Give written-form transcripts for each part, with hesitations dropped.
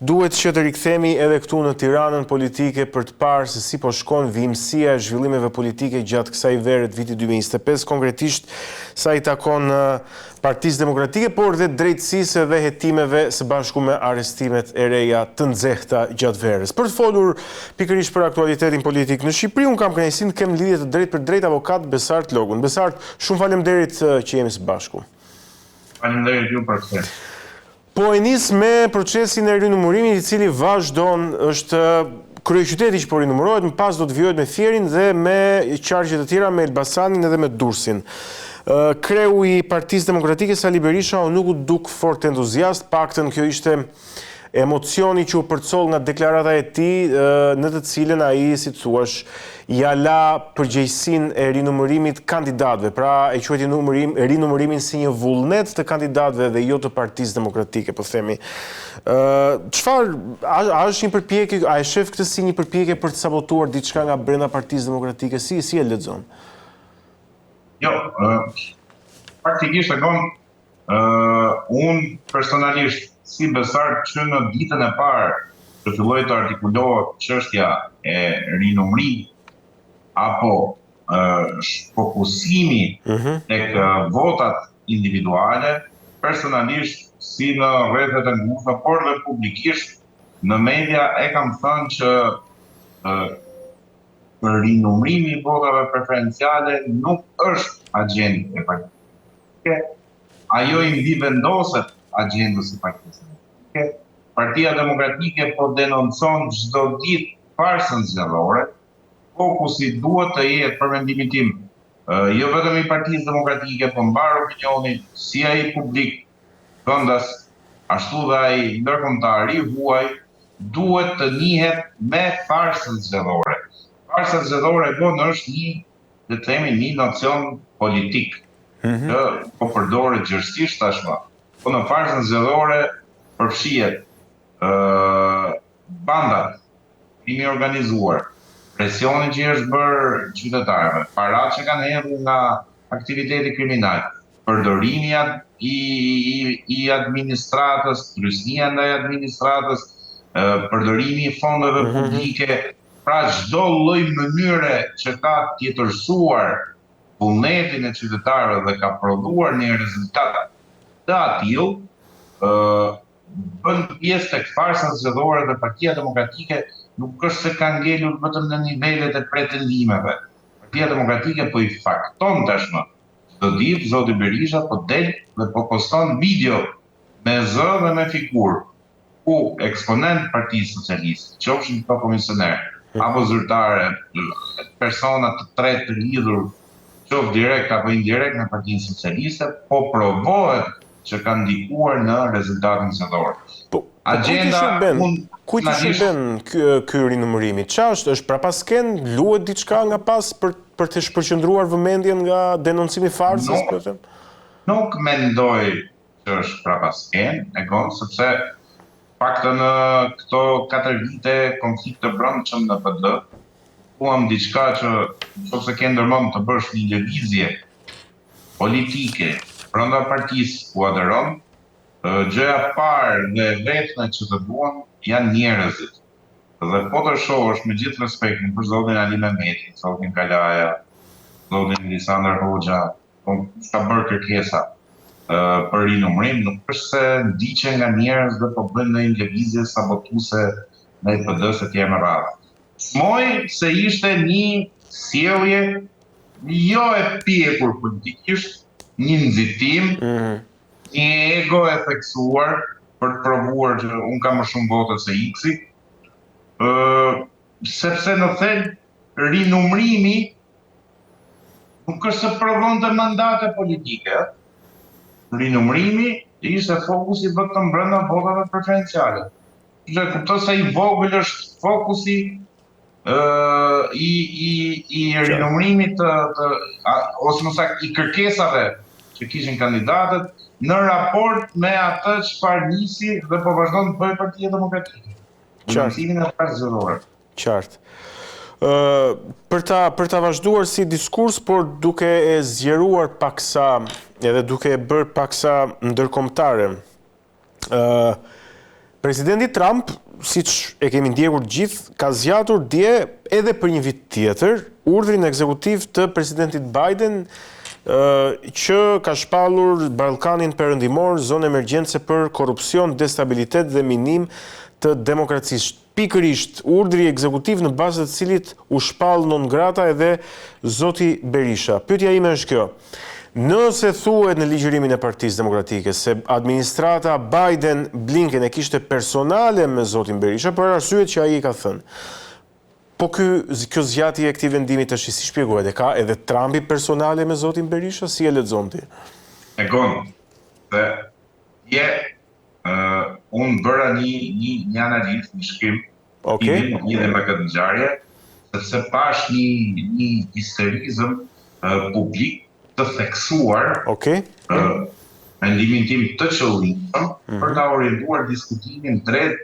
duhet që të rikthemi edhe këtu në Tiranën politike për të parë se si po shkon vijimësia e zhvillimeve politike gjatë kësaj vere të vitit 2025, konkretisht sa i takon Partisë Demokratike, por dhe drejtësisë dhe hetimeve së bashku me arrestimet e reja të nxehta gjatë verës. Për të folur pikërisht për aktualitetin politik në Shqipëri, unë kam kënaqësinë të kem lidhje të drejtë për drejtë avokat Besart Logun. Besart, shumë faleminderit që jemi së bashku. Faleminderit ju për këtë. Po e nis me procesin e rinumërimit i cili vazhdon, është kryeqyteti që po rinumërohet, më pas do të vijojë me Fierin dhe me qargje të tjera, me Elbasanin edhe me Durrësin. Kreu i Partisë Demokratike Sali Berisha nuk u duk fort entuziast, paktën kjo ishte emocioni që u përcoll nga deklarata e tij, në të cilën ai, si të thuash, ja la përgjegjësinë e rinumërimit kandidatëve, pra e quajti rinumërimin si një vullnet të kandidatëve dhe jo të Partisë Demokratike, po themi. Çfarë a është një përpjekje, a e shef këtë si një përpjekje për të sabotuar diçka nga brenda Partisë Demokratike, si e lexon? Jo, praktikisht unë personalisht si Besart që në ditën e parë të filloi të artikulohet çështja e rinumërimit apo fokusimi tek votat individuale, personalisht si në rrjetet e ngushta, por dhe publikisht në media e kam thënë që rinumërimi i votave preferenciale nuk është agjendë e Partisë. Ajo i mbivendoset agjendës së Partisë Demokratike. Partia Demokratike po denoncon çdo ditë farsën zgjedhore. Fokusi duhet të jetë, për mendimin tim, jo vetëm i Partisë Demokratike, por mbar opinioni, si ai publik vendas, ashtu dhe ai ndërkombëtar i huaj, duhet të njihet me farsën zgjedhore. Farsa zgjedhore është le të themi, një nocion politik, që po përdoret gjërësisht tashmë. Po në farsën zgjedhore përfshihet bandat, krimi organizuar, presioni që është bërë qytetarëve, parat që kanë hedhur nga aktiviteti kriminal, përdorimi i administratës, trysnia ndaj administratës, përdorimi i fondeve publike, pra çdo lloj mënyre që ka tjetërsuar vullnetin e qytetarëve dhe ka prodhuar një rezultat të atill, bën pjesë tek farsa zgjedhore dhe Partia Demokratike nuk është se ka ngelur vetëm në nivelet e pretendimeve. Partia Demokratike po i fakton tashmë. Çdo ditë zoti Berisha po del dhe po poston video me zë dhe me figurë ku eksponent Partisë Socialiste, qofshin këto komisioner apo zyrtare, persona të tretë të lidhur, qoftë direkt apo indirekt në Partinë Socialiste, po provohet që kanë ndikuar në rezultatin zgjedhor. Kujt i shërben ky rinumërimi? Ç'është? Është prapasken? Luhet diçka nga pas për të shpërqendruar vëmendjen nga denoncimi i farsës, po them? Nuk mendoj që është prapasken, sepse paktën në këto 4 vite konflikt të brendshëm në PD, kuam diçka që nëse ke ndërmend të bësh një lëvizje politike brenda partisë ku aderon, gjëja parë dhe vetme që të duan janë njerëzit. Dhe po të shohësh me gjithë respektin për zotin Ali Mehmeti, zotin Kalaja, zotin Lisandër Hoxha, ka bërë kërkesa për rinumërim, nuk është se ndiqen nga njerëz dhe po bëjnë një lëvizje sabotuese ndaj PD-s etj. Me radhë. Smoj se ishte një sjellje jo e pjekur politikisht, një nxitim, një ego e theksuar për të provuar që unë kam më shumë vote se X-i, sepse në thelb rinumërimi nuk është se provonte mandate politike. Rinumërimi ishte fokusi vetëm brenda votave preferenciale. Që kupton se i vogël është fokusi i rinumërimit ose më saktë i kërkesave që kishin kandidatët në raport me atë çfarë nisi dhe po vazhdon të bëjë Partia Demokratike. Qartë. Për ta vazhduar si diskurs, por duke e zgjeruar paksa, edhe duke e bërë paksa ndërkombëtare, Presidenti Trump, siç e kemi ndjekur gjithë, ka zgjatur dje edhe për një vit tjetër urdhrin ekzekutiv të presidentit Biden që ka shpallur Ballkanin Perëndimor, zonë emergjence për korrupsion, destabilitet dhe minim të demokracisë. Pikërisht urdhri ekzekutiv në bazë të cilit u shpall non grata edhe zoti Berisha. Pyetja ime është kjo. Nëse thuhet në ligjërimin e Partisë Demokratike se administrata Biden-Blinken e kishte personale me zotin Berisha për arsyet që ai i ka thënë. Po kjo zgjatje e këtij vendimi tash si shpjegohet? E ka edhe Trumpi personale me zotin Berisha, si e lexon ti? Unë bëra një analizë, një shkrim, lidhe me këtë ngjarje, sepse pash një histerizëm publik të theksuar, mendimin tim të qëllimshëm, për ta orientuar diskutimin drejt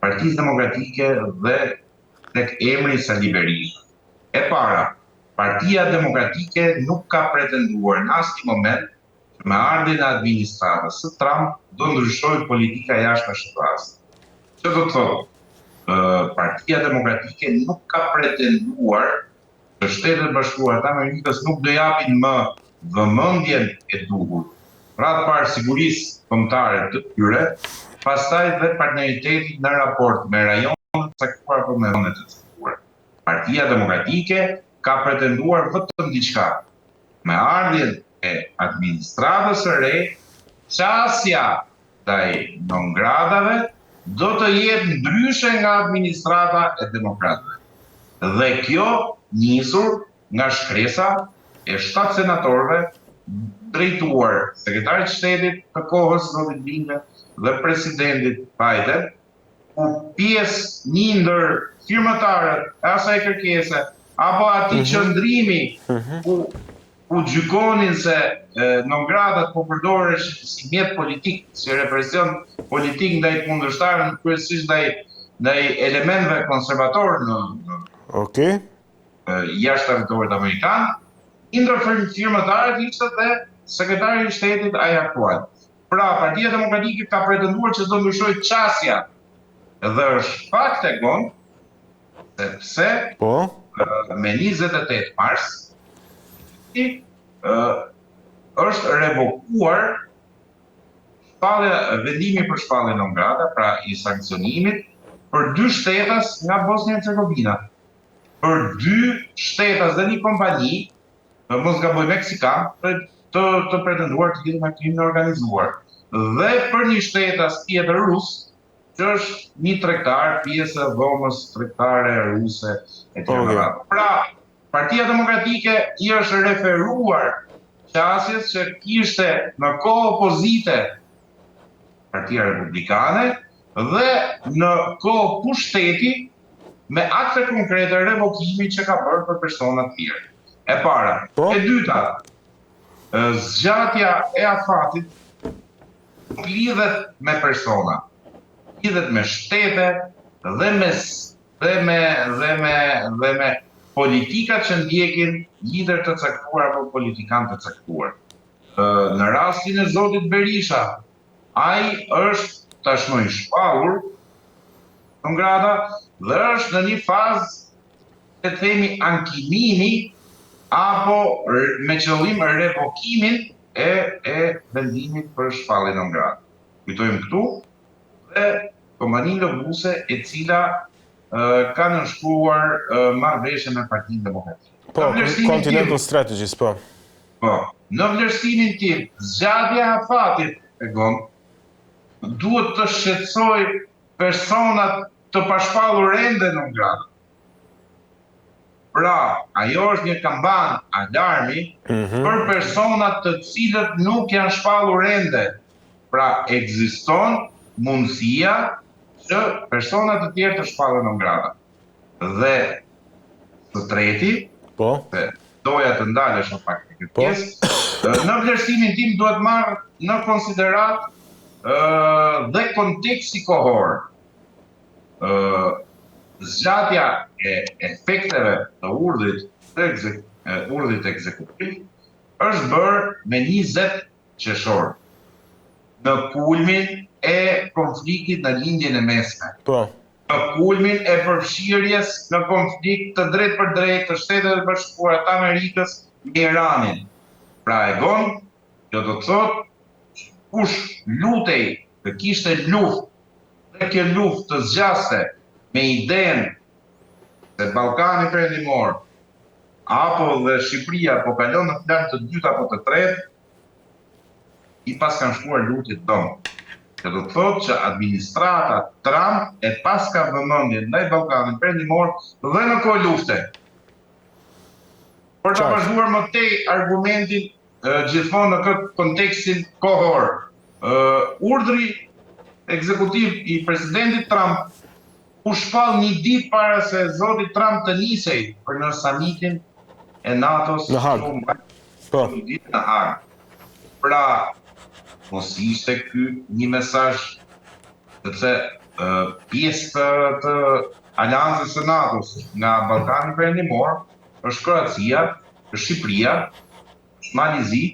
Partisë Demokratike dhe tek emri Sali Berisha. E para, Partia Demokratike nuk ka pretenduar në asnjë moment që me ardhin e administratës së Trump do ndryshojë politika jashtë shtetërorë. Çfarë do të thotë? Partia Demokratike nuk ka pretenduar që Shtetet Bashkuara të Amerikës nuk do japin më vëmendjen e duhur pra të parë sigurisë kombëtare të tyre, pastaj dhe partneriteti në raport me rajonet të caktuar apo me zonet të caktuara. Partia Demokratike ka pretenduar vetëm diçka. Me ardhjen e administratës së re, qasja ndaj non-gratave do të jetë ndryshe nga administrata e demokratëve. Dhe kjo nisur nga shkresa e 7 senatorëve drejtuar sekretarit shtetit të kohës zotit Blinken dhe presidentit Biden, ku pjesë një ndër firmatarët e asaj kërkese apo atij qëndrimi ku gjykonin se non-gratat po përdoreshin si mjet politik, si represion politik ndaj kundërshtarëve, kryesisht ndaj elementëve konservatorë në jashtë territorit amerikan. Ndër firmatarët ishte dhe sekretari i shtetit ai aktual. Pra, Partia Demokratike ka pretenduar që do ndryshojë qasja dhe është fakt e gon, sepse me 28 mars është revokuar vendimi për shpallje non grata, pra i sankcionimit për 2 shtetas nga Bosnia-Hercegovina. Për 2 shtetas dhe një kompani, mos gaboj meksikan, të pretenduar të lidhur me krimin e organizuar. Dhe për një shtetas tjetër rus, që është një tregtar, pjesë e dhomës tregtare ruse etj. Pra, Partia Demokratike i është referuar qasjes që kishte në kohë opozite Partia Republikane dhe në kohë pushteti me akte konkrete revokimi që ka bërë për persona të tjerë. E para. E dyta, zgjatja e afatit lidhet me persona, lidhet me shtete dhe me politikat që ndjekin lider të caktuar apo politikan të caktuar. Në rastin e zotit Berisha, ai është tashmë i shpallur non grata dhe është në një fazë të themi ankimimi apo me qëllim revokimin e vendimit për shpallje non grata. Kujtojmë këtu dhe kompaninë lobuse e cila ka nënshkruar marrëveshje me Partinë Demokratike. Continental Strategies, po. Në vlerësimin tim, zgjatja e afatit duhet të shqetësoj personat të pashpallur ende non grata. Pra, ajo është një kamban alarmi për personat të cilët nuk janë shpallur ende. Pra, ekziston mundësia që personat të tjerë të shpallen non grata. Dhe të treti, doja të ndalesh në pak të këtë pjesë, në vlerësimin tim duhet marrë në konsiderat dhe konteksti kohor. Zgjatja e efekteve të urdhrit ekzekutiv është bërë me 20 qershor, në kulmin e konfliktit në lindjen e mesme. Po. Në kulmin e përfshirjes në konflikt të drejt për drejt të Shtetet e Bashkuara të Amerikës me Iranin. Pra Egon, që do të thotë kush lutej të kishte luftë dhe kjo luftë të zgjaste me idenë se Ballkani Perëndimor apo dhe Shqipëria po kalon në plan të dytë apo të tretë, i pas kanë shkuar lutjet tonë. Që do të thotë që administrata Trump e pas ka vëmendje ndaj Ballkanit Perëndimor dhe në kohë lufte. Për ta vazhduar më tej argumentin gjithmonë në këtë kontekstin kohor, urdhri ekzekutiv i presidentit Trump u shpall një ditë para se zoti Trump të nisej për në samitin e NATO-s në Hag. Po. Në Hag. Pra, mos ishte ky një mesazh sepse pjesë të aleancës së NATO-s nga Ballkani Perëndimor është Kroacia, është Shqipëria, është Malizi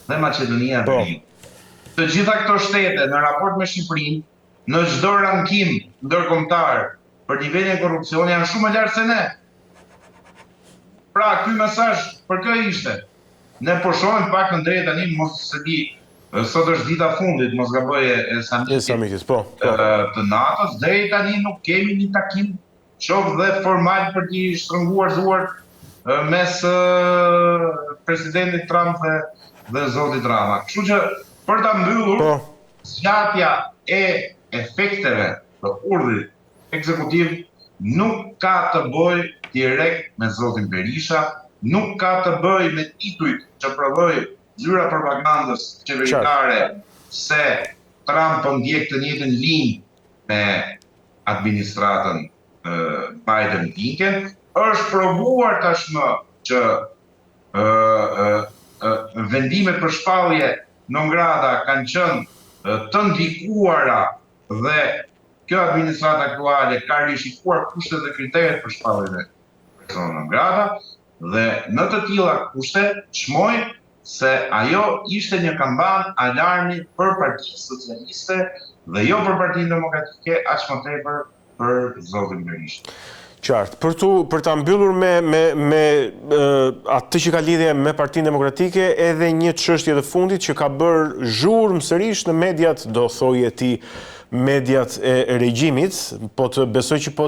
dhe Maqedonia e Veriut. Të gjitha këto shtete në raport me Shqipërinë, në çdo rankim ndërkombëtar për nivelin e korrupsionit janë shumë më lart se ne. Pra, ky mesazh për kë ishte? Ne po shohim pak në drejt tani, mos se di, sot është dita fundit, mos gaboj e samitit të NATO-s, deri tani nuk kemi një takim qoftë dhe formal për t'i shtrënguar zuart mes presidentit Trump dhe zotit Rama. Kështu që për ta mbyllur, zgjatja e efekteve të urdhrit ekzekutiv nuk ka të bëjë direkt me zotin Berisha, nuk ka të bëjë me titujt që prodhoi zyra propagandës qeveritare se Trump po ndjek të njëjtën linjë me administratën Biden-Blinken. Është provuar tashmë që vendimet për shpallje non grata kanë qenë të ndikuara dhe kjo administratë aktuale ka rishikuar kushtet dhe kriteret për shpalljen e persona non grata dhe në të tilla kushte çmojnë se ajo ishte një kamban alarmi për Partinë Socialiste dhe jo për Partinë Demokratike, aq më tepër për zotin Berisha. Qartë. Për ta mbyllur me atë që ka lidhje me Partinë Demokratike, edhe një çështje të fundit që ka bërë zhurmë sërish në mediat, do thoje ti, mediat e regjimit, po të besoj që po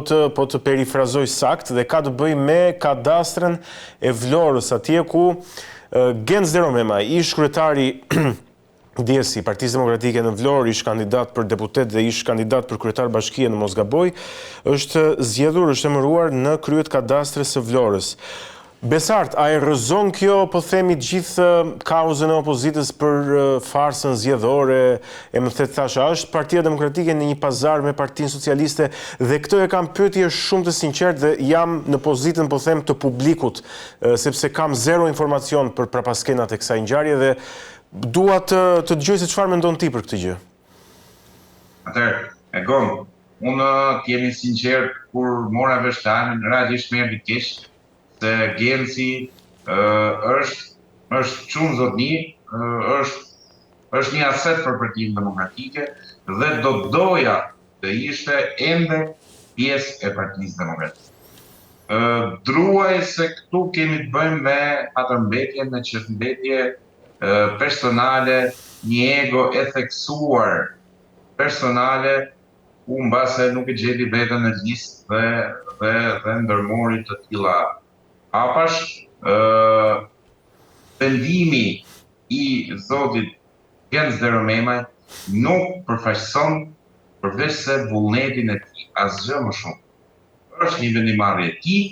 të perifrazoj sakt, dhe ka të bëj me kadastrën e Vlorës, atje ku Genz Deromema, ish kryetari Djesi, Partisë Demokratike në Vlorë, ish kandidat për deputet dhe ish kandidat për kryetar bashkie në Mosgaboj, është zgjedhur, është emëruar në kryet kadastres së Vlorës. Besart, a e rrëzon kjo, po themi, gjithë kauzën e opozitës për farsën zgjedhore, e më thetë thasha, është Partia Demokratike në një pazar me Partinë Socialiste, dhe këto e kam pyetje shumë të sinqert dhe jam në pozitën, po them, të publikut, sepse kam zero informacion për prapaskenat e kësaj ngjarje dhe dua të dëgjoj se çfarë mendon ti për këtë gjë. Atëherë, Egon, unë t'jemi sinqert kur mora vesh të anën, realisht më erdhi keq, se Genci është shumë zotni, është një aset për Partinë Demokratike dhe do doja të ishte ende pjesë e Partisë Demokratike. Druaj se këtu kemi të bëjmë me patërmbetje, me çështje personale, një ego e theksuar personale, ku mbase nuk e gjeti vetën në listë dhe ndërmori të tilla hapash. Vendimi i zotit Genz Deromema nuk përfaqëson përveç se vullnetin e tij asgjë më shumë. Është një vendimarrje e tij,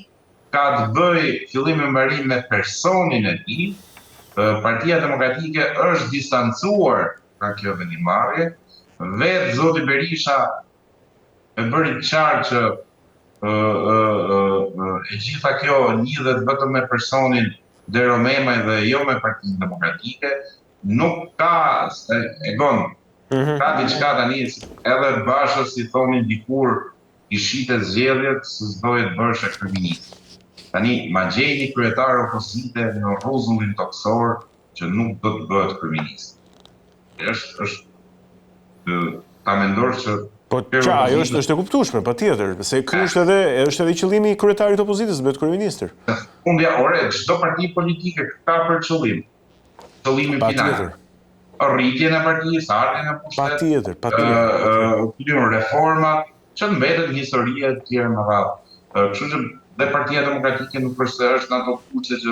ka të bëjë fillim e mbarim me personin e tij. Partia Demokratike është distancuar nga kjo vendimarrje. Vetë zoti Berisha e bëri qartë që e gjitha kjo lidhet vetëm me personin Deromema dhe jo me Partinë Demokratike. Nuk ka, Egon, ka diçka tani, edhe Bashës i thonin dikur i shite zgjedhjet se s'dohet bësh kryeminist. Tani, ma gjej një kryetar opozite në rrezullin toksor që nuk do të bëhet kryeminist. ta mendosh që Po ajo është e kuptueshme, patjetër, se ky është edhe qëllimi i kryetarit të opozitës, bëhet kryeministër. Fundja ore, çdo parti politike ka për qëllimin final. Rritjen e partisë, ardhjen e pushtetit, patjetër. Reformat, që mbeten historia e tjera më radhë. Kështu që dhe Partia Demokratike nuk është se është në ato kushte që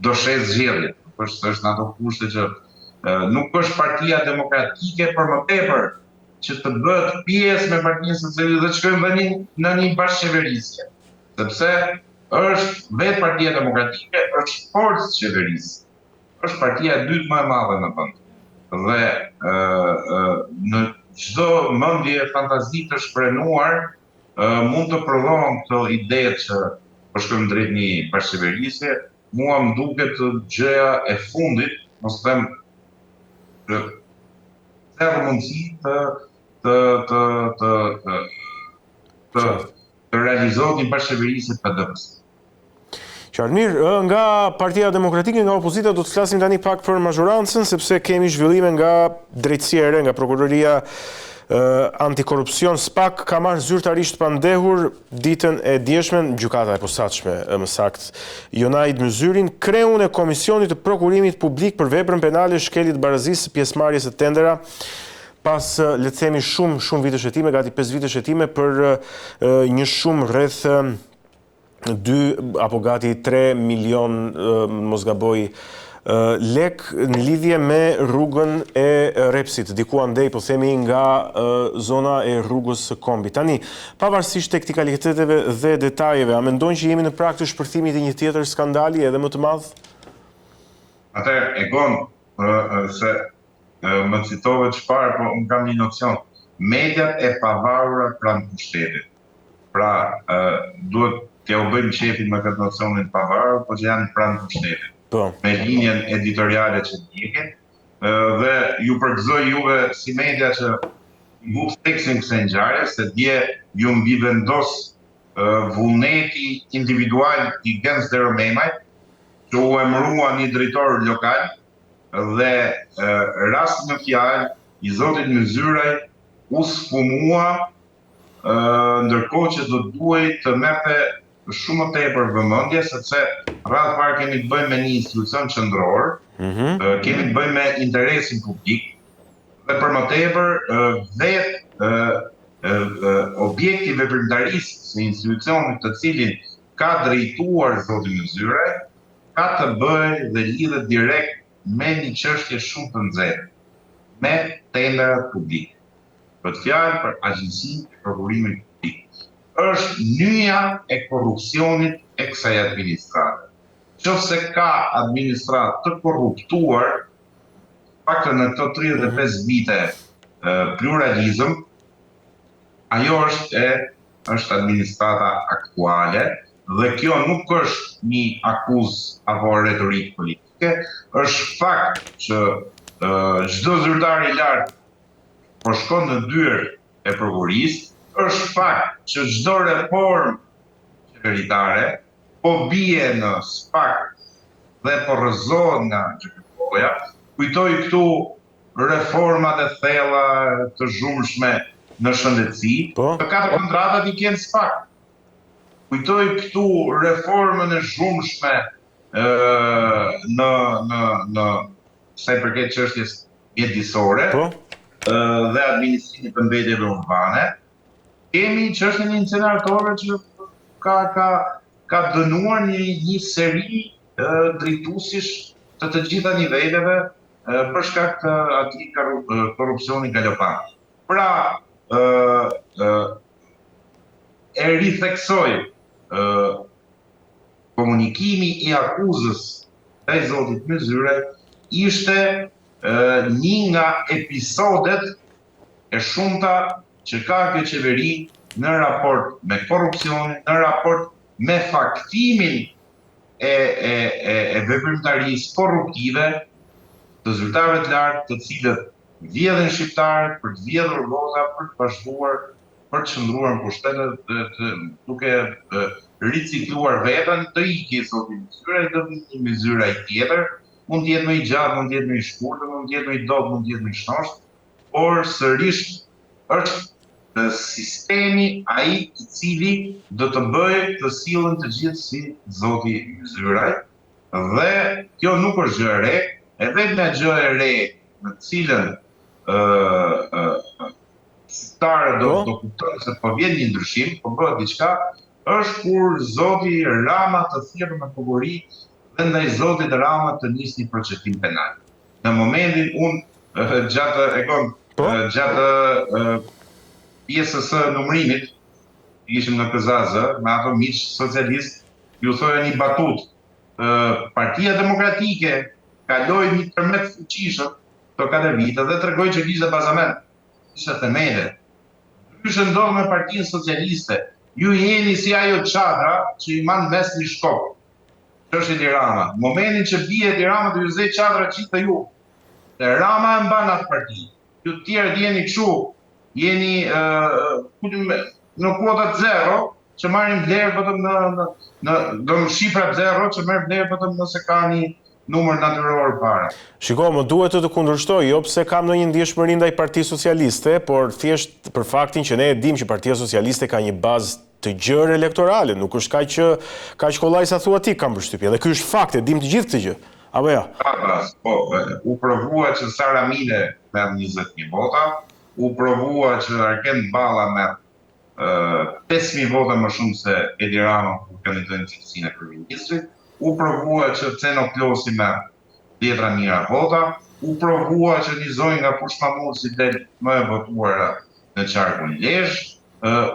do shes zgjedhjet, nuk është se është në ato kushte që nuk është Partia Demokratike për më tepër që të bëhet pjesë me Partinë Socialiste dhe të shkojmë në një bashkëqeverisje. Sepse është vetë Partia Demokratike, është forcë qeverisë. Është partia e dytë më e madhe në vend. Dhe në çdo mendje fantazi të shprenuar mund të prodhohen këto ide që po shkojmë drejt një bashkëqeverisje. Mua më duket gjëja e fundit, mos them të mundësi të realizohet një bashkëqeverisje PD-s. Qartë, mirë, nga Partia Demokratike, nga opozita, do të flasim tani pak për mazhorancën, sepse kemi zhvillime nga drejtësia e re, nga prokuroria antikorrupsion. SPAK ka marrë zyrtarisht pandehur ditën e djeshme, gjykata e posaçme, më saktë, Jonaid Myzyrin, kreun e Komisionit të Prokurimit Publik për veprën penale shkelit barazisë pjesëmarrjes së tendera, pas le të themi shumë vite shëtime, gati 5 vite shëtime për një shumë rreth 2 apo gati 3 milion mos gaboj lek në lidhje me rrugën e Repsit, diku andej po themi nga zona e rrugës së Kombit. Tani, pavarësisht teknikaliteteve dhe detajeve, a mendojnë që jemi në prag të shpërthimit të një tjetër skandali edhe më të madh? Atëherë, Egon, se më citove çfarë, po unë kam një nocion. Mediat e pavarura pranë pushtetit. Pra, duhet t'ja u bëjmë qefin me këtë nocionin pavarur, po që janë pranë pushtetit. Me linjen editoriale që ndjekin, dhe ju përgëzoj juve si media që buk teksin kësaj ngjarje, se dje ju mbi vendos vullneti individual i Gens Deromemaj, që u emërua një drejtor lokal, dhe rast në fjalë i zotit Myzyraj u sfumua, ndërkohë që do duhej të merrte shumë më tepër vëmendje, sepse radhë parë kemi të bëjmë me një institucion qendror, kemi të bëjmë me interesin publik, dhe për më tepër vetë objekti veprimtarisë së institucionit të cilin ka drejtuar zoti Myzyraj, ka të bëjë dhe lidhet direkt me një çështje shumë të nxehtë, me tenderat publike. Për të fjalë për agjencinë e prokurimit publik. Është nyja e korrupsionit e kësaj administrate. Nëse ka administratë të korruptuar, paktën në këto 35 vite pluralizëm, ajo është administrata aktuale, dhe kjo nuk është një akuzë apo retorik politike, është fakt që çdo zyrtar i lartë po shkon në dyrë e prokurisë, është fakt që çdo reformë qeveritare po bie në SPAK dhe po rrëzohet nga gjykatëria. Kujtoj këtu reformat e thella të zhurmshme në shëndetësi, të 4 kontratat i kanë SPAK. Kujtoj këtu reformën e zhurmshme në sa i përket çështjes mjedisore dhe administrimit të mbetjeve urbane. Kemi çështjen e inceneratorëve që ka dënuar një seri drejtuesish të gjitha niveleve për shkak të atij korrupsioni galopan. Pra, e ritheksoj komunikimi i akuzës ndaj zotit Myzyraj ishte një nga episodet e shumta që ka kjo qeveri në raport me korrupsionin, në raport me faktimin e veprimtarisë korruptive të zyrtarëve të lartë, të cilët vjedhin shqiptarët për të vjedhur vota, për të bashkuar, për të qëndruar në pushtetet, duke ricikluar veten, të ikë zoti Myzyraj, do vi një Myzyraj tjetër, mund të jetë më i gjatë, mund të jetë më i shkurtër, mund të jetë më i dobët, mund të jetë më i shnosht, por sërish është sistemi ai i cili do të bëjë të sillen të gjithë si Zoti Zyra. Dhe kjo nuk është gjë e re, edhe nga gjë e re në cilën qytetarët do kuptojnë se po vjen një ndryshim, po bëhet diçka, është kur Zoti Rama të thirrë me prokurori dhe ndaj Zotit Rama të nis një procedim penal. Në momentin gjatë pjesës së numërimit, ishim në KZAZ, me ato miq socialist, ju thoja një batut. Partia Demokratike kaloi një tërmet fuqishëm këto 4 vite dhe tregoi që kishte bazament, kishte themele. Ndryshe ndodh me Partinë Socialiste. Ju jeni si ajo çadra që i man mes një shkop. Është Edi Rama. Momentin që bie Edi Rama do ju zë çadra qitë ju. Dhe Rama e mban atë parti. Ju të tjerë jeni kështu, jeni në kuota 0, që marrin vlerë vetëm në shifra 0, që merr vlerë vetëm nëse ka një numër natyror para. Shiko, më duhet të kundërshtoj, jo pse kam ndonjë ndjeshmëri ndaj Partisë Socialiste, por thjesht për faktin që ne e dimë që Partia Socialiste ka një bazë të gjerë elektorale, nuk është kaq kollaj sa thua ti, kam përshtypjen. Dhe ky është fakt, e dimë të gjithë këtë gjë. Apo jo? Po, u provua që Sara Mile merr 20.000 vota, u provua që Arken Balla merr 5.000 vota më shumë se Edi Rama kur kandidoi në cilësinë e kryeministrit, u provua që Ceno Klosi merr 10.000 vota, u provua që një zonjë nga Pushmamusi del më e votuara në qarkun Lezhë,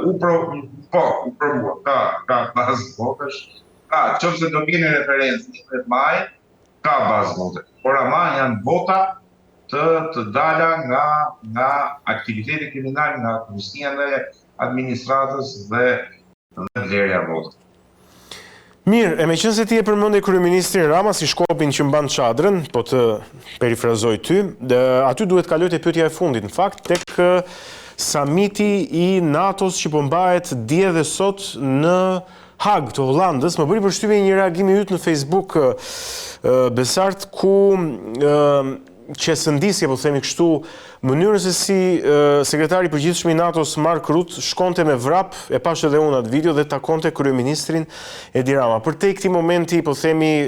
u provua, ka bazë votesh, nëse do vjen referencë 20 maj, ka bazë votesh, por ama janë vota të dala nga aktiviteti kriminal, nga policia dhe administratës dhe vlerja votës. Mirë, e me qënë se ti e përmënde Kryeministrin Rama si shkopin që mban çadrën, po të perifrazoj ty, aty duhet kaloj te pyetja e fundit, në fakt, tek samiti i NATO-s që po mbahet dje dhe sot në Hag të Hollandës. Më bëri përshtypje një reagimi yt në Facebook, Besart, ku qesëndisje, po themi kështu, mënyrën se si sekretari i përgjithshëm i NATO-s Mark Rutte shkonte me vrap, e pash edhe unë atë video, dhe takonte kryeministrin Edi Rama. Për te këtij momenti, po themi,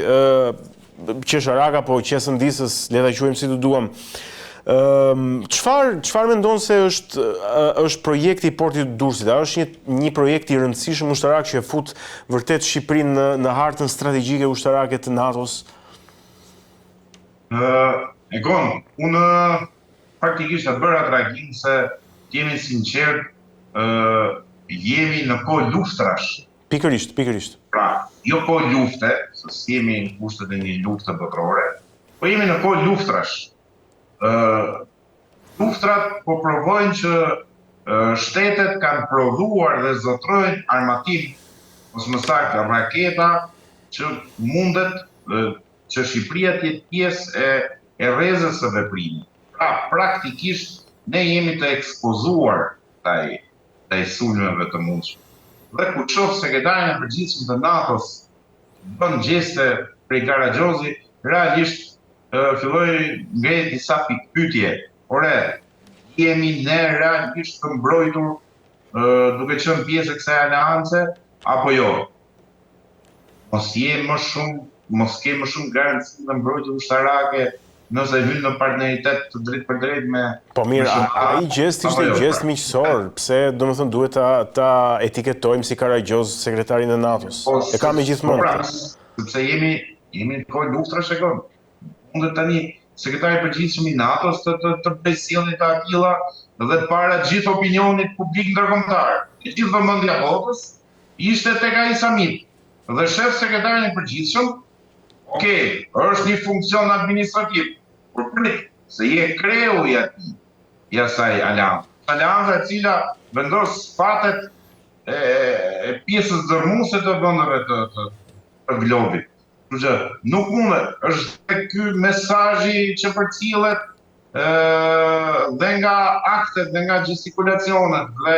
qesharaka, po qesëndisës, le ta quajmë si të duam. Çfarë mendon se është projekti i portit të Durrësit? A është një projekt i rëndësishëm ushtarak që e fut vërtet Shqipërinë në hartën strategjike ushtarake të NATO-s? Egon, unë praktikisht atë bëra tragim se jemi sinqert, jemi në kohë luftrash. Pikërisht. Pra, jo kohë lufte, se jemi në kushtet e një lufte botërore, po jemi në kohë luftrash. Luftrat po provojnë që shtetet kanë prodhuar dhe zotrojnë armatim, ose më saktë raketa, që mundet që Shqipëria të jetë pjesë e rrezës së veprimit. Pra, praktikisht, ne jemi të ekspozuar ndaj sulmeve të mundshme. Dhe kur shoh sekretarin e përgjithshëm të NATO-s bën gjeste prej Karaxhozi, realisht filloi ngrehet disa pikpyetje. Ore, jemi ne realisht të mbrojtur duke qenë pjesë e kësaj aleance apo jo? Mos ke më shumë garanci në mbrojtje ushtarake nëse hyn në partneritet të drejtë për drejtë me... Po mirë, ai gjest ishte gjest miqësor, pse domethënë duhet ta etiketojmë si Karaxhoz sekretarin e NATO-s. E kam gjithmonë. Sepse jemi në kohë luftrash e kon. Mundet tani sekretari i përgjithshëm i NATO-s të besjellë të atilla dhe para gjithë opinionit publik ndërkombëtar. E gjithë vëmendja botës ishte tek ai samit. Dhe shef sekretarin e përgjithshëm, është një funksion administrativ, por prit, se je kreu i asaj aleanse. Aleansa e cila vendos fatet e pjesës dërmuese të vendeve të globit. Nuk mundet, është ky mesazhi që përcillet dhe nga aktet, dhe nga gestikulacionet, dhe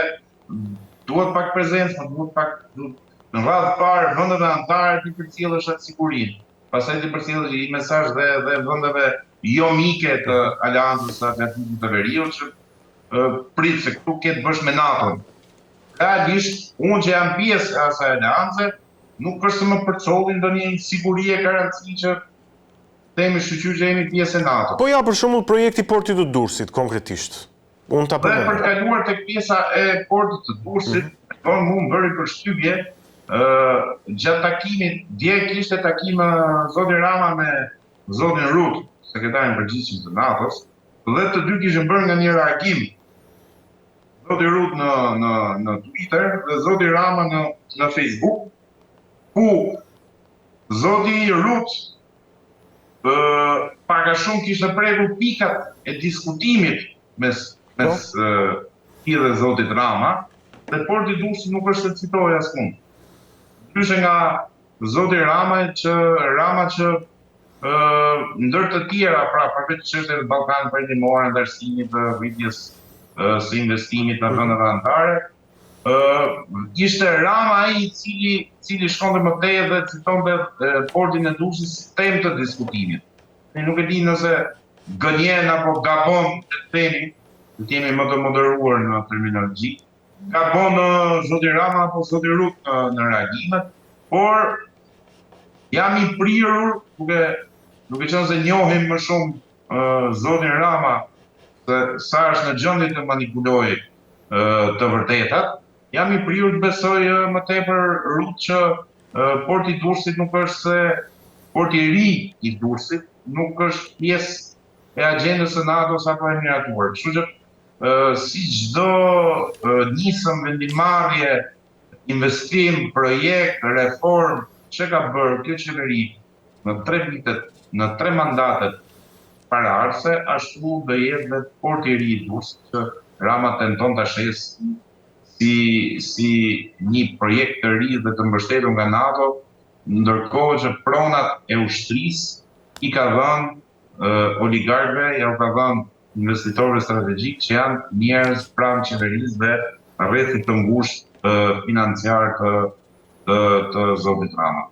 duhet pak prezencë, duhet pak në radhë parë vendeve anëtare të përcjellësh atë sigurinë. Pastaj të përcjellësh një mesazh dhe vendeve jo mike të Aleancës së Atlantikut të Veriut që prit se këtu ketë bësh me NATO-n. Realisht, unë që jam pjesë e asaj aleance, nuk është se më përcollin ndonjë siguri e garanci që themi shqyqyr që jemi pjesë e NATO. Po ja, për shembull projekti portit të Durrësit konkretisht. Unë ta Dhe për të kaluar tek pjesa e portit të Durrësit, mu më bëri përshtypje, gjatë takimit, dje kishte takim zoti Rama me zotin Rut, sekretarin përgjithshëm të NATO-s, dhe të dy kishin bërë nga një reagim. Zoti Rut në Twitter dhe zoti Rama në Facebook, ku zoti Rut pak a shumë kishte prekur pikat e diskutimit mes ti dhe zotit Rama, dhe porti i Durrësit nuk është të citoj askund. Ndryshe nga zoti Rama që ndër të tjera, pra përveç çështjeve të Ballkanit Perëndimor, ndarësimit të rritjes së investimit në vendet anëtare, ishte Rama ai i cili shkonte më tej dhe citonte portin e Durrësit si temë të diskutimit. Ne nuk e di nëse gënjen apo gabon të themi, të jemi më të moderuar në terminologji, gabon zoti Rama apo zoti Rut në reagimet, por jam i prirur, duke qenë se njohim më shumë zotin Rama se sa është në gjendje të manipulojë të vërtetat, jam i prirur të besoj më tepër Rut që porti i Durrësit nuk është se porti i ri i Durrësit nuk është pjesë e agjendës së NATO-s apo e miratuar. Kështu që si çdo nisëm vendimarrje, investim, projekt, reform, që ka bërë kjo qeveri në 3 vitet, në 3 mandatet paraardhëse, ashtu do jetë dhe porti i ri i Durrësit, që Rama tenton ta shesë si një projekt të ri dhe të mbështetur nga NATO, ndërkohë që pronat e ushtrisë i ka dhënë oligarkëve, ja u ka dhënë investitorëve strategjik që janë njerëz pranë qeverisë dhe rrethit të ngushtë financiar të zotit Rama.